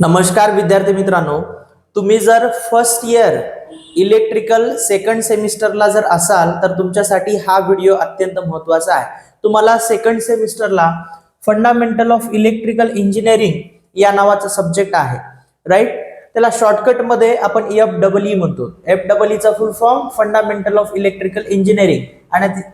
नमस्कार विद्यार्थी मित्रांनो, तुम्ही जर फर्स्ट इयर इलेक्ट्रिकल सेकंड सेमिस्टरला जर असाल तर तुमच्यासाठी हा व्हिडिओ अत्यंत महत्त्वाचा आहे। तुम्हाला सेकंड सेमिस्टरला फंडामेंटल ऑफ इलेक्ट्रिकल इंजिनिअरिंग या नावाचा सब्जेक्ट आहे, राईट। त्याला शॉर्टकट मध्ये आपण FEE म्हणतो। FEE चा फुल form fundamental of electrical engineering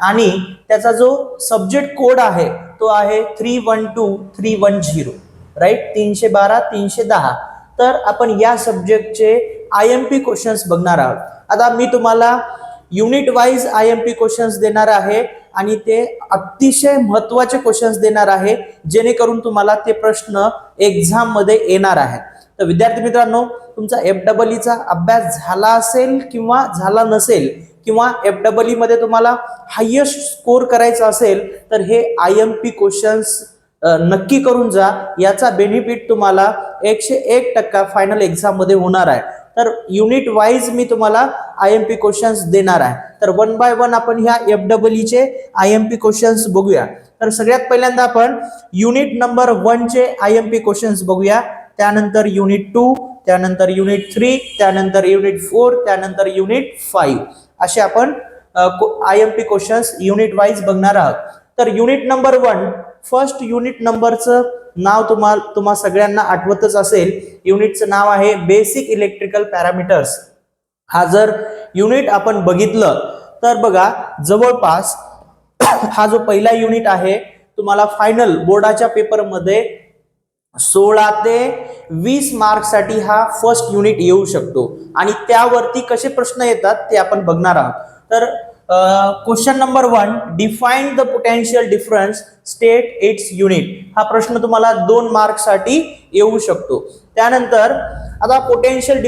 आणि त्याचा जो सब्जेक्ट कोड आहे तो आहे 312310, राईट, 312-310। तर आपण या सब्जेक्टचे IMP क्वेश्चन्स बघणार आहोत। आता मी तुम्हाला युनिट वाइज IMP क्वेश्चन्स देणार आहे आणि ते अतिशय महत्त्वाचे क्वेश्चन्स देणार आहे, जेणेकरून तुम्हाला ते प्रश्न एक्झाम मध्ये येणार आहेत। तर विद्यार्थी मित्रांनो, तुमचा FEE चा अभ्यास झाला असेल किंवा झाला नसेल, किंवा FEE मध्ये तुम्हाला हायेस्ट स्कोर करायचा असेल तर हे IMP क्वेश्चन्स नक्की करून जा। याचा बेनिफिट तुम्हाला 101% फायनल एक्झाम मध्ये होणार आहे। तर युनिट वाइज मी तुम्हाला IMP क्वेश्चन्स देणार आहे। तर वन बाय वन आपण ह्या FEE चे IMP क्वेश्चन्स बघूया। तर सगळ्यात पहिल्यांदा आपण युनिट नंबर 1 चे IMP क्वेश्चन्स बघूया, त्यानंतर युनिट 2, त्यानंतर युनिट 3, त्यानंतर युनिट 4, त्यानंतर युनिट 5, असे आपण IMP क्वेश्चन्स युनिट वाइज बघणार आहोत। तर युनिट नंबर 1, फर्स्ट युनिट नंबरचं नाव तुम्हा सगळ्यांना आठवतच असेल। युनिटचं नाव आहे बेसिक इलेक्ट्रिकल पॅरामीटर्स। हा जर युनिट आपण बघितलं तर बघा, जवळपास हा जो पहिला युनिट आहे तुम्हाला फायनल बोर्डाच्या पेपरमध्ये 16 ते 20 मार्क्ससाठी हा फर्स्ट युनिट येऊ शकतो आणि त्यावरती कसे प्रश्न येतात ते आपण बघणार आहोत। तर question number 1, define the potential difference, state its unit, हा प्रश्न तुम्हाला 2 मार्क्ससाठी येऊ शकतो। त्यानंतर आता पोटेन्शियल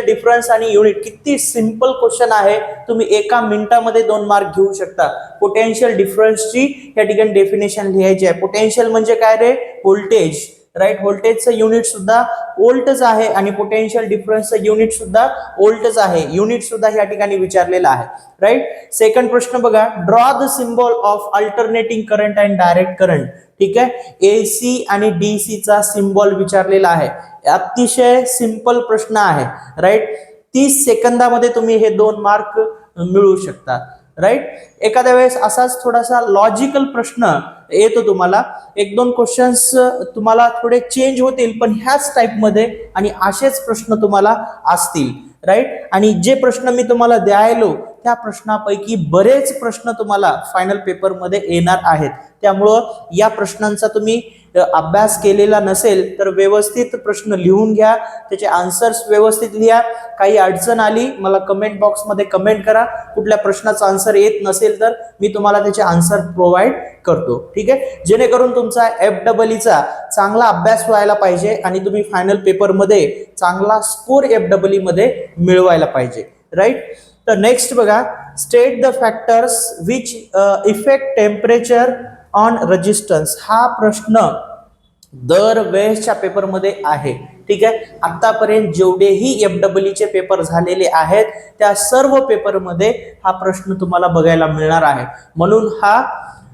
डिफरन्स आणि युनिट, किती सिंपल क्वेश्चन आहे, तुम्ही एका मिनिटामध्ये 2 मार्क घेऊ शकता। पोटेन्शियल डिफरन्सची या ठिकाणी डेफिनेशन लिहायची आहे। पोटेन्शियल म्हणजे काय रे? Voltage, right. व्होल्टेजचं युनिट सुद्धा व्होल्टच आहे आणि पोटेन्शियल डिफरन्सचं युनिट सुद्धा व्होल्टच आहे। युनिट सुद्धा या ठिकाणी विचारलेला आहे, राईट। सेकंड प्रश्न बघा, draw the symbol of alternating current and direct current, ठीक आहे। AC आणि DC चा सिम्बॉल विचारलेला आहे। अतिशय सिंपल प्रश्न आहे, राईट। 30 सेकंदामध्ये तुम्ही हे 2 मार्क मिळवू शकता, राईट। एखाद्या वेळेस असाच थोडासा लॉजिकल प्रश्न येतो तुम्हाला, 1-2 क्वेश्चन्स तुम्हाला थोडे चेंज होतील पण ह्याच टाइप मध्ये आणि असेच प्रश्न तुम्हाला असतील, राईट। आणि जे प्रश्न मी तुम्हाला द्यायलो त्या प्रश्नापैकी बरेच प्रश्न तुम्हाला फायनल पेपर मध्ये येणार आहेत। त्यामुळं या प्रश्नांचा तुम्ही अभ्यास केलेला नसेल तर व्यवस्थित प्रश्न लिहून घ्या, त्याचे आन्सर्स व्यवस्थित लिहा। काही अडचण आली मला कमेंट बॉक्स मध्ये कमेंट करा, कुठल्या प्रश्नाचा आन्सर येत नसेल तर मी तुम्हाला त्याचे आन्सर प्रोव्हाइड करतो, ठीक आहे। जेणेकरून तुमचा FEE चा चांगला अभ्यास व्हायला पाहिजे आणि तुम्ही फायनल पेपर मध्ये चांगला स्कोर FEE मध्ये मिळवायला पाहिजे, राईट। तर नेक्स्ट बघा, state the factors which effect temperature on resistance, हा प्रश्न दर वेळेसच्या पेपरमध्ये आहे, ठीक आहे। आतापर्यंत जेवढेही FEE चे पेपर झालेले आहेत त्या सर्व पेपरमध्ये हा प्रश्न तुम्हाला बघायला मिळणार आहे, म्हणून हा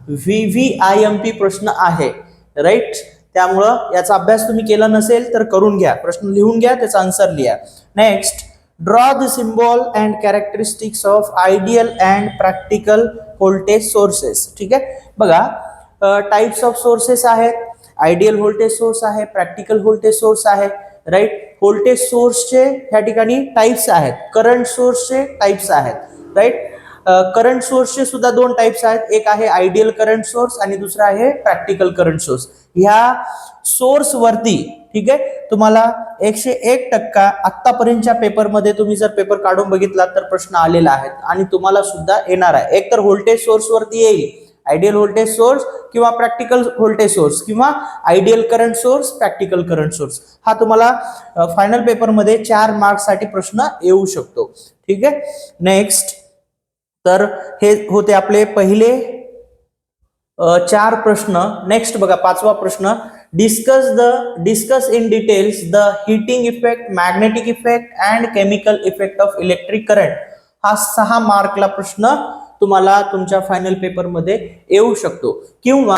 VVIMP प्रश्न आहे, राईट। त्यामुळं याचा अभ्यास तुम्ही केला नसेल तर करून घ्या, प्रश्न लिहून घ्या, त्याचा आन्सर लिहा। Next, draw the symbol and characteristics of ideal and practical voltage sources, ठीक आहे। बघा, टाइप्स ऑफ सोर्सेस आहेत, आयडियल व्होल्टेज सोर्स आहे, प्रॅक्टिकल व्होल्टेज सोर्स आहे, राईट। व्होल्टेज सोर्सचे ह्या ठिकाणी टाइप्स आहेत, करंट सोर्सचे टाइप्स आहेत, राईट। करंट सोर्सचे सुद्धा 2 टाइप्स आहेत, एक आहे आयडियल करंट सोर्स आणि दुसरा आहे प्रॅक्टिकल करंट सोर्स। ह्या सोर्स वरती, ठीक आहे, तुम्हाला 101% आतापर्यंतच्या पेपरमध्ये तुम्ही जर पेपर काढून बघितला तर प्रश्न आलेला आहे आणि तुम्हाला सुद्धा येणार आहे। एक तर व्होल्टेज सोर्स वरती येईल, आयडियल व्होल्टेज सोर्स किंवा प्रॅक्टिकल व्होल्टेज सोर्स, किंवा ideal current source, practical current source, हा तुम्हाला फायनल पेपर मध्ये 4 मार्क्स साठी प्रश्न येऊ शकतो, ठीक आहे। नेक्स्ट, तर हे होते आपले पहिले 4 प्रश्न। नेक्स्ट बघा, 5वा प्रश्न, discuss in details the heating effect, magnetic effect and chemical effect of electric current, हा 6 मार्कला प्रश्न तुम्हाला तुमच्या फायनल पेपर मध्ये येऊ शकतो। किंवा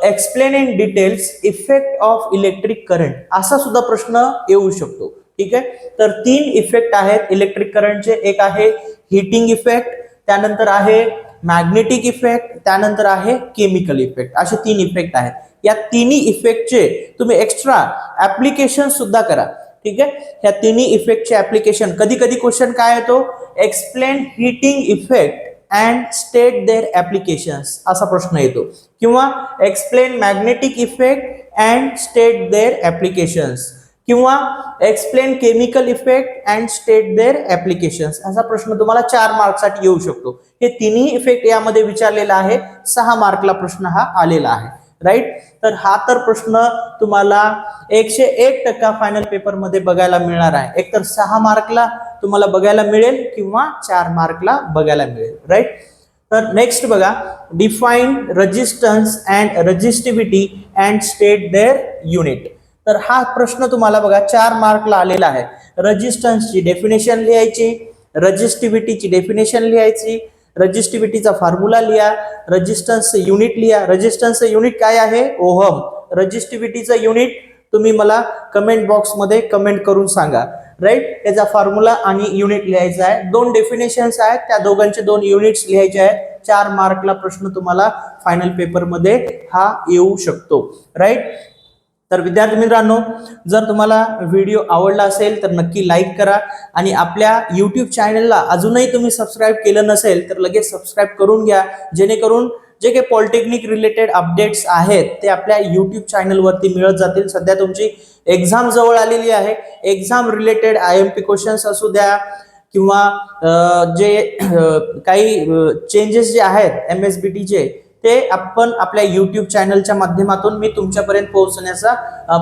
explain in details effect of electric current असा सुद्धा प्रश्न येऊ शकतो. ठीक आहे, तर 3 इफेक्ट आहेत इलेक्ट्रिक करंटचे. एक आहे हिटिंग इफेक्ट, त्यानंतर आहे मॅग्नेटिक इफेक्ट, त्यानंतर आहे केमिकल इफेक्ट. असे 3 इफेक्ट आहेत. या तिन्ही इफेक्टचे तुम्ही एक्स्ट्रा ऍप्लिकेशन सुद्धा करा. ठीक आहे, ह्या तिन्ही इफेक्टचे ऍप्लिकेशन कधी कधी क्वेश्चन काय येतो, explain heating effect and state their applications असा प्रश्न येतो, किंवा explain magnetic effect and state their applications, किंवा explain chemical effect and state their applications असा प्रश्न तुम्हाला 4 मार्कसाठी येऊ शकतो. हे तिन्ही इफेक्ट यामध्ये विचारलेला आहे. 6 मार्कला प्रश्न हा आलेला आहे. राईट, तर हा तर प्रश्न तुम्हाला 101% फायनल पेपर मध्ये बघायला मिळणार आहे. एकतर 6 मार्कला तुम्हाला बघायला मिळेल किंवा 4 मार्कला बघायला मिळेल. राईट, तर नेक्स्ट बघा, define resistance and resistivity and state their unit. तर हा प्रश्न तुम्हाला बघा 4 मार्कला आलेला आहे. रेजिस्टन्सची डेफिनेशन लिहायची, रेजिस्टिव्हिटीची डेफिनेशन लिहायची, रेजिस्टिव्हिटीचा फॉर्म्युला लिहा, रेजिस्टन्सचं युनिट लिहा. रेजिस्टन्सचं युनिट काय आहे, ओहम. रेजिस्टिव्हिटीचं युनिट तुम्ही मला कमेंट बॉक्समध्ये कमेंट करून सांगा. राईट, त्याचा फॉर्म्युला आणि युनिट लिहायचा आहे. 2 डेफिनेशन्स आहेत, त्या दोघांचे 2 युनिट्स लिहायचे आहेत. 4 मार्कला प्रश्न तुम्हाला फायनल पेपरमध्ये हा येऊ शकतो. राईट, तर विद्यार्थी मित्रांनो, जर तुम्हाला व्हिडिओ आवडला असेल तर नक्की लाईक करा, आणि आपल्या YouTube चॅनलला अजूनही तुम्ही सबस्क्राईब केलं नसेल तर लगेच सबस्क्राईब करून घ्या, जेणेकरून जे काही पॉलिटेक्निक रिलेटेड अपडेट्स आहेत ते आपल्या YouTube चॅनलवरती मिळत जातील. सध्या तुमची एक्झाम जवळ आलेली आहे. एक्झाम रिलेटेड IMP क्वेश्चन्स असू द्या, किंवा जे काही चेंजेस जे आहेत MSBTचे, ते आपण आपल्या YouTube चॅनलच्या माध्यमातून मी तुमच्यापर्यंत पोहोचण्याचा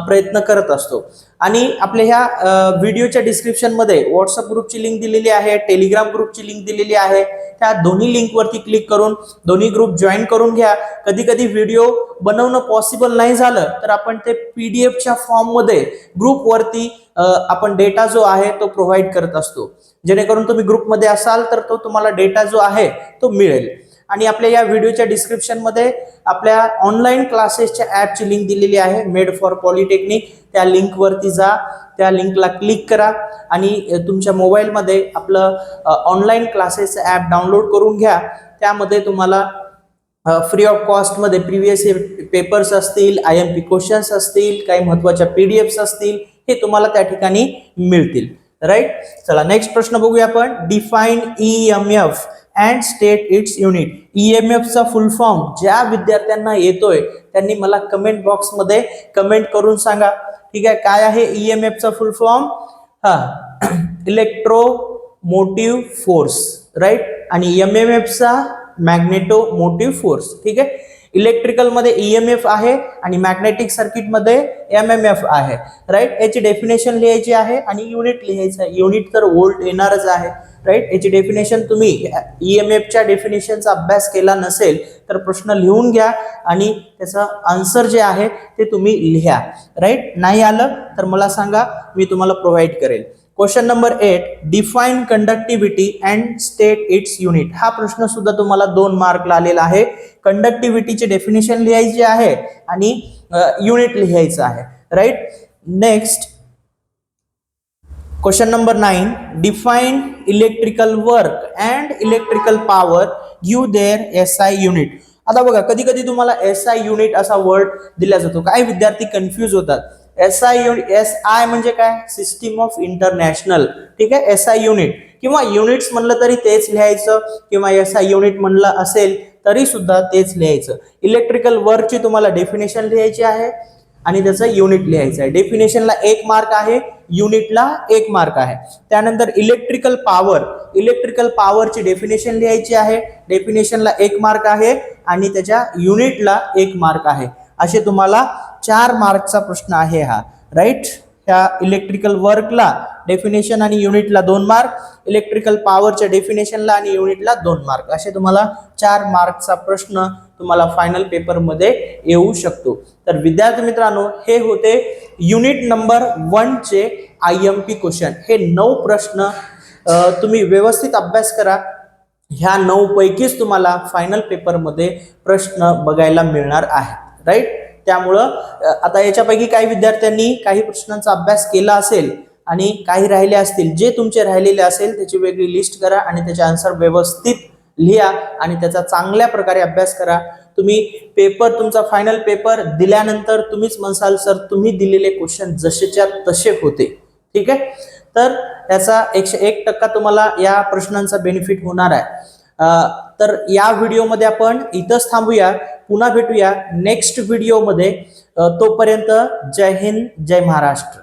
प्रयत्न करत असतो. आणि आपल्या ह्या व्हिडिओच्या डिस्क्रिप्शन मध्ये व्हॉट्सअप ग्रुपची लिंक दिलेली आहे, टेलिग्राम ग्रुपची लिंक दिलेली आहे. त्या दोन्ही लिंकवरती क्लिक करून दोन्ही ग्रुप जॉईन करून घ्या. कधी कधी व्हिडिओ बनवणं पॉसिबल नाही झालं तर आपण ते PDF फॉर्म मध्ये ग्रुपवरती आपण डेटा जो आहे तो प्रोव्हाइड करत असतो, जेणेकरून तुम्ही ग्रुपमध्ये असाल तर तो तुम्हाला डेटा जो आहे तो मिळेल. आणि आपल्या या व्हिडिओच्या डिस्क्रिप्शन मध्ये आपल्या ऑनलाईन क्लासेसच्या ऍपची लिंक दिलेली आहे, मेड फॉर पॉलिटेक्निक. त्या लिंक वरती जा, त्या लिंकला क्लिक करा आणि तुमच्या मोबाईलमध्ये आपलं ऑनलाईन क्लासेसचं ऍप डाउनलोड करून घ्या. त्यामध्ये तुम्हाला फ्री ऑफ कॉस्ट मध्ये प्रिव्हियस पेपर्स असतील, IMP क्वेश्चन्स असतील, काही महत्त्वाच्या PDFs असतील, हे तुम्हाला त्या ठिकाणी मिळतील. राईट, चला नेक्स्ट प्रश्न बघूया आपण. Define EMF and state its unit. EMFचा फुल फॉर्म ज्या विद्यार्थ्यांना येतोय त्यांनी मला कमेंट बॉक्समध्ये कमेंट करून सांगा. ठीक आहे, काय आहे EMFचा full form? Electromotive force. Right, आणि MMFचा मॅग्नेटो मोटिव्ह फोर्स. ठीक आहे, इलेक्ट्रिकल मध्ये EMF आहे आणि मॅग्नेटिक सर्किट मध्ये MMF आहे. राईट, याची डेफिनेशन लिहायची आहे आणि युनिट लिहायचं आहे. युनिट तर व्होल्ट येणारच आहे. राईट, याची डेफिनेशन तुम्ही EMFच्या डेफिनेशनचा अभ्यास केला नसेल तर प्रश्न लिहून घ्या आणि त्याचा आन्सर जे आहे ते तुम्ही लिहा. राईट, नाही आलं तर मला सांगा, मी तुम्हाला प्रोव्हाइड करेल. Question number 8, define conductivity and state its unit. हा प्रश्न सुद्धा तुम्हाला 2 मार्कला आलेला आहे. कंडक्टिव्हिटीचे डेफिनेशन लिहायचे आहे आणि युनिट लिहायचं आहे. Right, next question number 9, define electrical work and electrical power, give their SI unit. आता बघा, कधी कधी तुम्हाला SI युनिट असा वर्ड दिला जातो. काही विद्यार्थी कन्फ्यूज होतात. SI म्हणजे काय? System of international. ठीक आहे, SI युनिट किंवा युनिट्स म्हणलं तरी तेच लिहायचं, किंवा SI युनिट म्हणलं असेल तरी सुद्धा तेच लिहायचं. इलेक्ट्रिकल वर्कची तुम्हाला डेफिनेशन लिहायची आहे आणि त्याचं युनिट लिहायचं आहे. डेफिनेशनला 1 मार्क आहे, युनिटला 1 मार्क आहे. त्यानंतर इलेक्ट्रिकल पॉवर, इलेक्ट्रिकल पॉवरची डेफिनेशन लिहायची आहे. डेफिनेशनला 1 मार्क आहे आणि त्याच्या युनिटला 1 मार्क आहे. असे तुम्हाला 4 मार्कचा प्रश्न आहे हा. राईट, ह्या इलेक्ट्रिकल वर्कला डेफिनेशन आणि युनिटला 2 मार्क, इलेक्ट्रिकल पॉवरच्या डेफिनेशनला आणि युनिटला 2 मार्क, असे तुम्हाला 4 मार्कचा प्रश्न तुम्हाला फायनल पेपर मध्ये येऊ शकतो. तर विद्यार्थी मित्रांनो, हे होते युनिट नंबर 1 चे IMP क्वेश्चन. हे 9 प्रश्न तुम्ही व्यवस्थित अभ्यास करा. ह्या 9 पैकीच तुम्हाला फायनल पेपरमध्ये प्रश्न बघायला मिळणार आहेत, राईट. त्यामुळं आता याच्यापैकी काही विद्यार्थ्यांनी काही प्रश्नांचा अभ्यास केला असेल आणि काही राहिले असतील. जे तुमचे राहिलेले असेल त्याची वेगळी लिस्ट करा आणि त्याचे आन्सर व्यवस्थित लिहा आणि त्याचा चांगल्या प्रकारे अभ्यास करा. तुम्ही पेपर, तुमचा फायनल पेपर दिल्यानंतर तुम्हीच म्हणसाल सर तुम्ही दिलेले क्वेश्चन जसेच्या तसे होते. ठीक आहे, तर याचा 101% तुम्हाला या प्रश्नांचा बेनिफिट होणार आहे. तर या व्हिडिओमध्ये आपण इथंच थांबूया. पुन्हा भेटूया नेक्स्ट व्हिडिओमध्ये. तोपर्यंत जय हिंद, जय महाराष्ट्र.